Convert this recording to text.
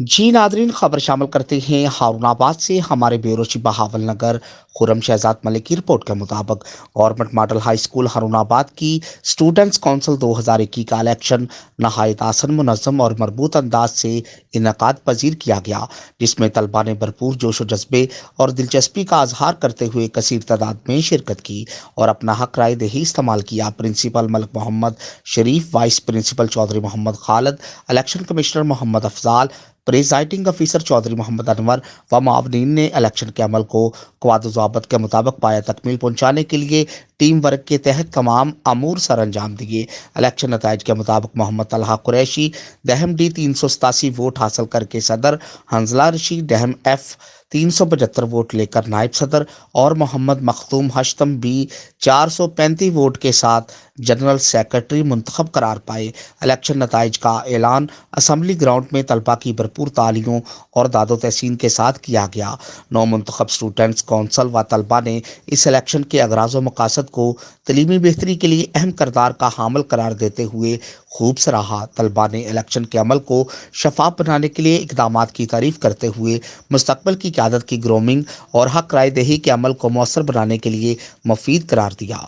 जी Nadreen, खबर शामिल करते हैं हारूनाबाद से। हमारे ब्यूरो चीफ बहावल नगर खुरम शहजाद मलिक की रिपोर्ट के मुताबिक government model high school Harunabad की स्टूडेंट्स काउंसिल 2021 का इलेक्शन नहायत आसन, मुनज़्ज़म और मरबूत अंदाज से इनकाद पजीर किया गया, जिसमें तलबा ने भरपूर जोश व जज्बे और दिलचस्पी का इजहार करते हुए कसीर तादाद में शिरकत की और अपना हक राय दही इस्तेमाल किया। Principal Malik Mohammad Sharif, vice principal Chaudhary Mohammad Khalid, election commissioner Mohammad Afzal, presiding अफसर चौधरी मोहम्मद अनवर व मावनीन ने इलेक्शन के अमल को क़वाद ज़ाबत के मुताबिक पाया तकमील पहुँचाने के लिए टीम वर्क के तहत तमाम अमूर सर अंजाम दिए। इलेक्शन नताइज के मुताबिक मोहम्मद तलहा कुरैशी दहम डी 387 वोट हासिल करके सदर, हंजला रशीद दहम एफ 375 वोट लेकर नायब सदर और मोहम्मद मखदूम हश्तम बी 435 वोट के साथ जनरल सेक्रेटरी मुंतखब करार पाए। इलेक्शन नताइज का ऐलान असम्बली ग्राउंड में तलबा की भरपूर तालियों और दादो तहसीन के साथ किया गया। नौ मुंतखब स्टूडेंट्स कौंसल व तलबा ने इस इलेक्शन के अगराज व मकासद को तलीमी बेहतरी के लिए अहम करदार का हामिल करार देते हुए खूब सराहा। तलबा ने इलेक्शन के अमल को शफाफ बनाने के लिए इकदाम की तारीफ करते हुए मुस्तकबिल की क़यादत की ग्रूमिंग और हक राय दही के अमल को मौसर बनाने के लिए मुफीद करार दिया।